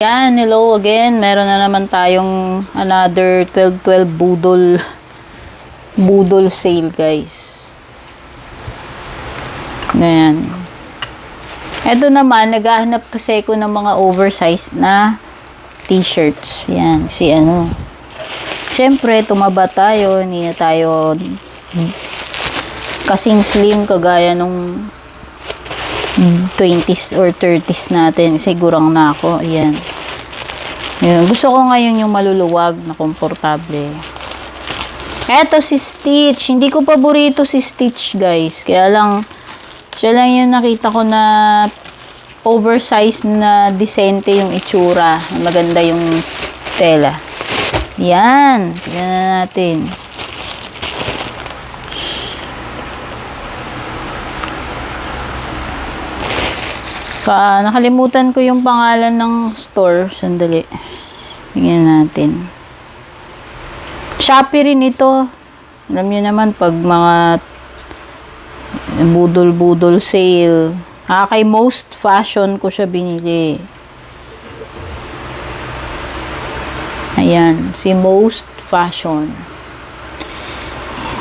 Yan, hello again. Meron na naman tayong another 12-12 budol sale, guys. Ayan. Ito naman, naghahanap kasi ko ng mga oversized na t-shirts. Yan, kasi syempre, tumaba tayo. Hindi na tayo kasing slim kagaya nung 20s or 30s natin. Sigurang na ako. Ayan. Ayan. Gusto ko ngayon yung maluluwag na komportable. Eto si Stitch. Hindi ko paborito si Stitch, guys. Kaya lang, siya lang yung nakita ko na oversized na decente yung itsura. Maganda yung tela. Yan. Tignan na natin. Nakalimutan ko yung pangalan ng store. Sandali. Tingnan natin. Shopee rin ito. Alam nyo naman, pag mga budol-budol sale. Kay Most Fashion ko siya binili. Ayan. Si Most Fashion.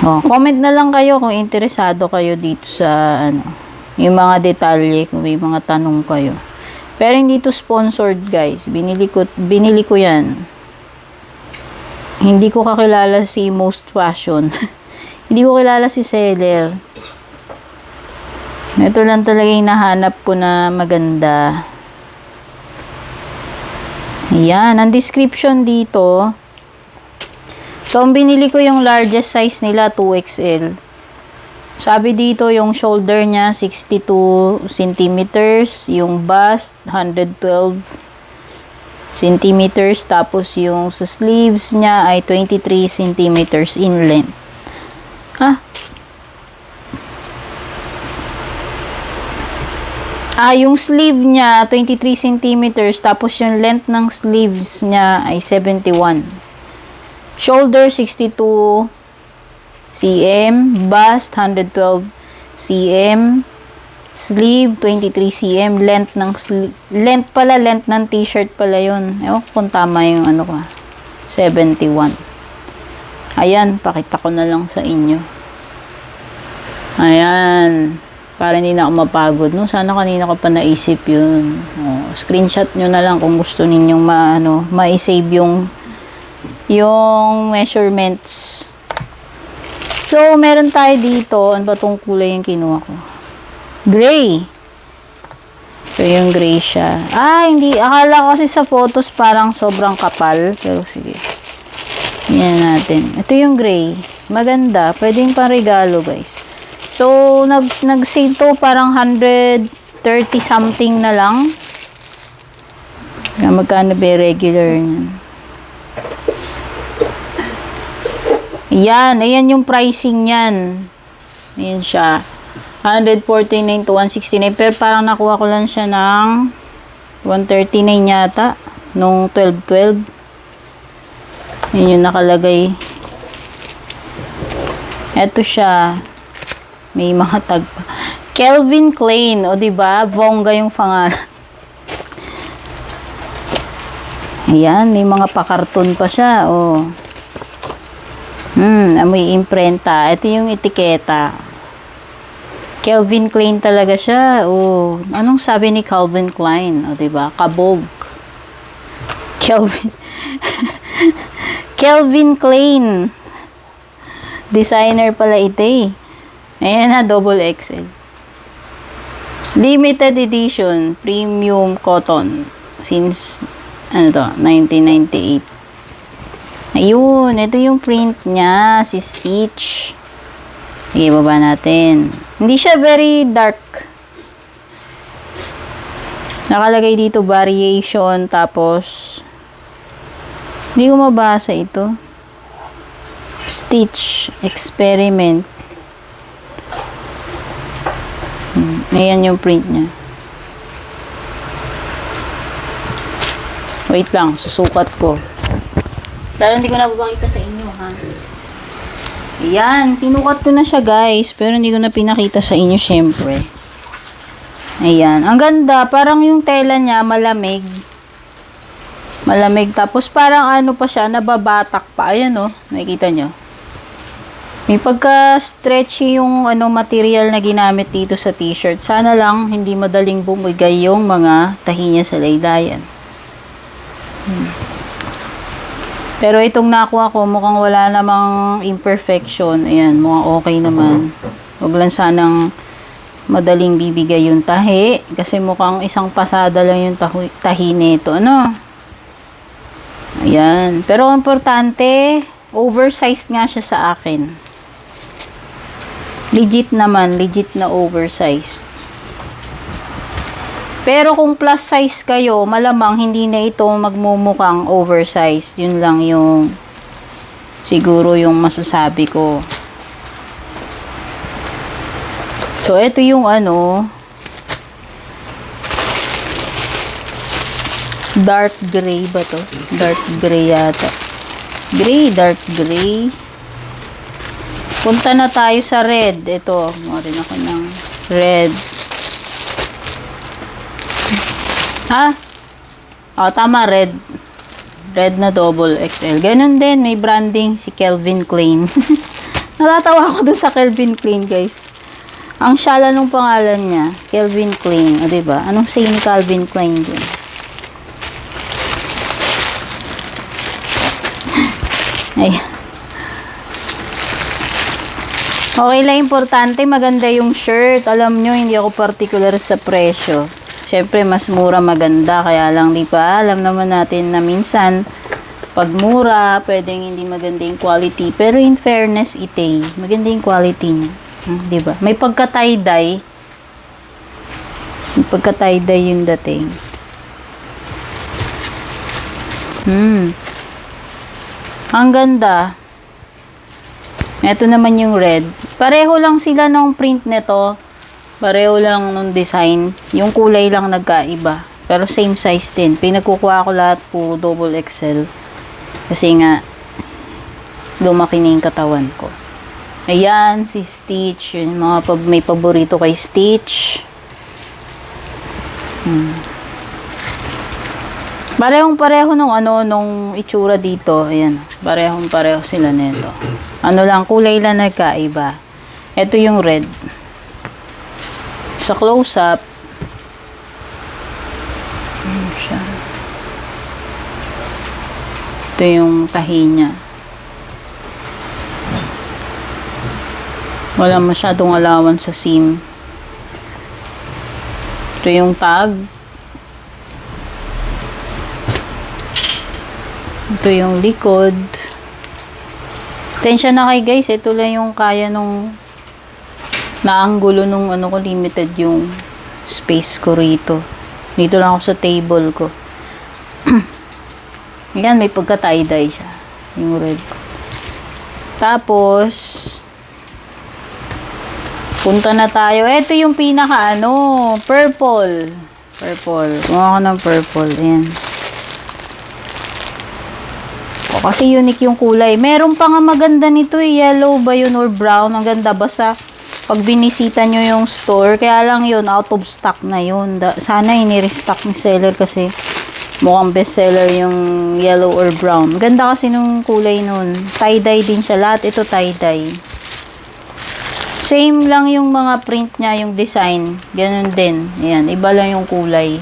Comment na lang kayo kung interesado kayo dito sa yung mga detalye, kung may mga tanong kayo. Pero hindi to sponsored, guys. Binili ko yan. Hindi ko kakilala si Most Fashion. Hindi ko kilala si seller. Ito lang talaga yung nahanap ko na maganda. Ayan. Ang description dito. So, ang binili ko yung largest size nila, 2XL. Sabi dito, yung shoulder niya, 62 centimeters. Yung bust, 112 centimeters. Tapos, yung sa sleeves niya ay 23 centimeters in length. Yung sleeve niya, 23 centimeters. Tapos, yung length ng sleeves niya ay 71. Shoulder, 62 cm, bust 112 cm, sleeve 23 cm, length ng t-shirt pala yun. Ewan kung tama yung 71. Ayan, pakita ko na lang sa inyo. Ayan, para hindi na ako mapagod, no? Sana kanina ko pa naisip yun. Screenshot nyo na lang kung gusto ninyong ma-save yung measurements. So, meron tayo dito. Ano ba itong kulay yung kinuha ko? Gray. So, yung gray siya. Hindi. Akala ko kasi sa photos parang sobrang kapal. Pero, sige. Yan natin. Ito yung gray. Maganda. Pwedeng pang regalo, guys. So, nag-sale to parang 130 something na lang. Magkano ba regular niyan? Ayan yung pricing niyan. Ayan siya. 149 to 169. Pero parang nakuha ko lang siya ng 139 yata. Nung 12-12. Ayan yung nakalagay. Eto siya. May mga tag pa. Calvin Klein. O diba? Bongga yung pangalan. Ayan. May mga pakarton pa siya. May imprenta. Ito yung etiketa. Calvin Klein talaga siya. Anong sabi ni Calvin Klein? Diba? Kabog. Calvin Klein. Designer pala ito eh. Ayan na, double XL. Limited edition. Premium cotton. Since, 1998. Ayun, ito yung print niya, si Stitch. Sige, baba natin. Hindi siya very dark. Nakalagay dito variation, tapos hindi ko mabasa ito. Stitch experiment. Ayan yung print niya. Wait lang, susukat ko. Pero hindi ko na babakita sa inyo, ha? Ayan, sinukat ko na siya, guys. Pero hindi ko na pinakita sa inyo, syempre. Ayan. Ang ganda. Parang yung tela niya malamig. Malamig. Tapos parang ano pa siya, nababatak pa. Ayan o, nakikita nyo. May pagka-stretchy yung ano, material na ginamit dito sa t-shirt. Sana lang hindi madaling bumigay yung mga tahi niya sa laylayan. Pero itong nakuha ko, mukhang wala namang imperfection. Ayan, mukhang okay naman. Huwag lang sanang madaling bibigay yung tahi. Kasi mukhang isang pasada lang yung tahi nito. Ano? Ayan. Pero importante, oversized nga siya sa akin. Legit naman, legit na oversized. Pero kung plus size kayo, malamang hindi na ito magmumukhang oversized. Yun lang yung siguro yung masasabi ko. So, ito yung ano, dark gray ba to? Dark gray yata. Gray, dark gray. Punta na tayo sa red. Ito, gumawa rin ako ng red. Ha? O, tama, red. Red na double XL. Ganun din, may branding si Calvin Klein. Natatawa ako dun sa Calvin Klein, guys. Ang syala nung pangalan niya, Calvin Klein. O, diba? Anong say ni Calvin Klein dun? Ay. Okay lang, importante, maganda yung shirt. Alam nyo, hindi ako particular sa presyo. Siyempre, mas mura maganda. Kaya lang, di pa, alam naman natin na minsan, pag mura, pwedeng hindi maganda yung quality. Pero in fairness, itay, maganda yung quality niya. Di ba? May pagka-tie-dye. May pagka-tie-dye yung dating. Ang ganda. Ito naman yung red. Pareho lang sila ng print nito. Pareho lang ng design. Yung kulay lang nagkaiba. Pero same size din. Pinagkukuha ko lahat po double XL. Kasi nga, lumaki na yung katawan ko. Ayan, si Stitch. Yung mga may paborito kay Stitch. Parehong-pareho nung ano, nung itsura dito. Ayan, parehong-pareho sila nito. Ano lang, kulay lang nagkaiba. Ito yung red. Sa close-up, siya. Ito yung tahi niya. Wala masyadong allowance sa seam. Ito yung tag. Ito yung likod. Tensya na kay guys. Ito lang yung kaya nung naanggulo nung ano ko, limited yung space ko rito. Dito lang ako sa table ko. Ayan, may pagka-tie-dye siya. Yung red. Tapos, punta na tayo. Ito yung pinaka ano, purple. Purple. Kumuha ko ng purple. Ayan. O, kasi unique yung kulay. Meron pa nga maganda nito eh. Yellow ba yun or brown? Ang ganda. Basta pag binisita nyo yung store, kaya lang yun, out of stock na yun. Sana ini-restock ni seller kasi mukhang bestseller yung yellow or brown. Ganda kasi nung kulay nun. Tie-dye din siya. Lahat ito tie-dye. Same lang yung mga print niya, yung design. Ganun din. Ayan, iba lang yung kulay.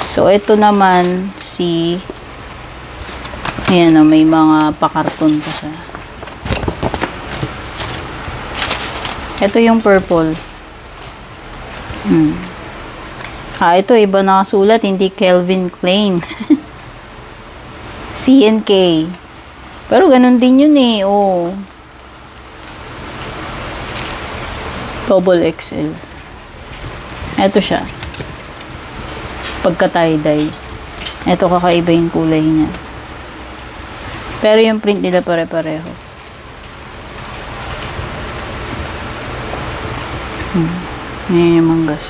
So, ito naman si... Ayan, may mga pakarton pa siya. Ito yung purple. Ito, iba nakasulat. Hindi Calvin Klein. C&K. Pero ganun din yun eh. Oh. Double XL. Ito siya. Pagka tie-dye. Ito kakaiba yung kulay niya. Pero yung print nila pare-pareho. Yan yung manggas.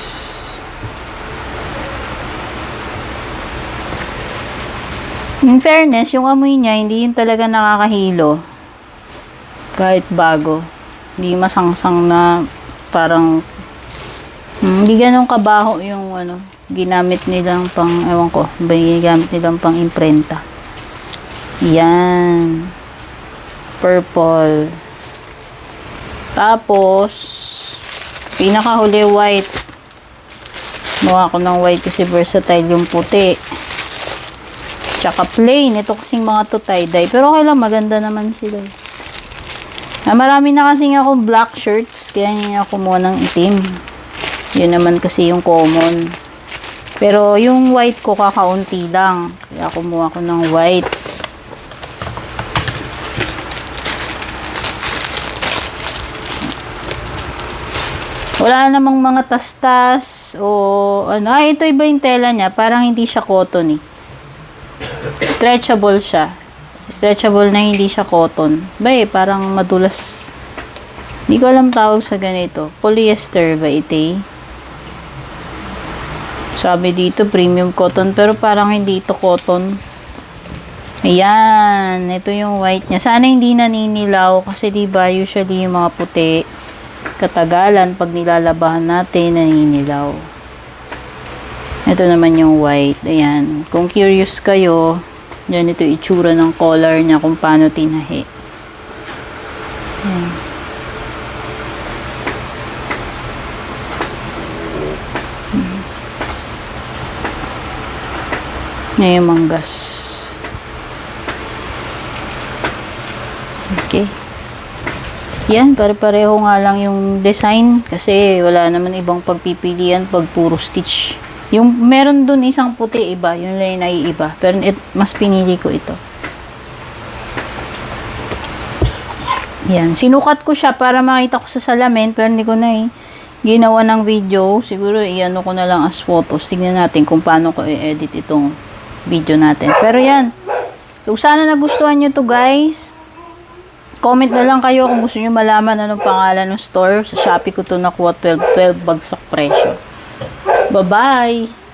In fairness, yung amoy niya, hindi yun talaga nakakahilo. Kahit bago. Hindi masangsang na parang hindi ganun kabaho yung ano, ginamit nilang pang, ewan ko, ba ginamit nilang pang imprenta. Yan. Purple. Tapos, pinakahuli white. Mukha ko ng white kasi versatile yung puti. Tsaka plain. Ito kasing mga to tie-dye. Pero okay lang, maganda naman sila. Marami na kasing ako black shirts. Kaya hindi ako kumuha ng itim. Yun naman kasi yung common. Pero yung white ko kakaunti lang. Kaya kumuha ko ng white. Wala namang mga tastas o ano. Ito iba yung tela niya. Parang hindi siya cotton eh. Stretchable siya. Stretchable na hindi siya cotton. Parang madulas. Hindi ko alam tawag sa ganito. Polyester ba ito? Sabi dito premium cotton pero parang hindi ito cotton. Ayan. Ito yung white niya. Sana hindi naninilaw kasi diba usually yung mga puti katagalan pag nilalabahan natin naninilaw. Ito naman yung white. Ayan. Kung curious kayo, yan ito itsura ng color niya kung paano tinahi. Ayan. Ngayon manggas. Okay. Yan, pare-pareho nga lang yung design kasi wala naman ibang pagpipilian pag puro stitch. Yung meron dun isang puti iba, yun lang yung naiiba. Pero mas pinili ko ito. Yan, sinukat ko siya para makita ko sa salamin pero hindi ko na ginawa ng video. Siguro iano ko na lang as photos. Tingnan natin kung paano ko i-edit itong video natin. Pero yan. So sana nagustuhan nyo to guys. Comment na lang kayo kung gusto nyo malaman anong pangalan ng store. Sa Shopee ko to nakuha 12 bagsak presyo. Bye-bye!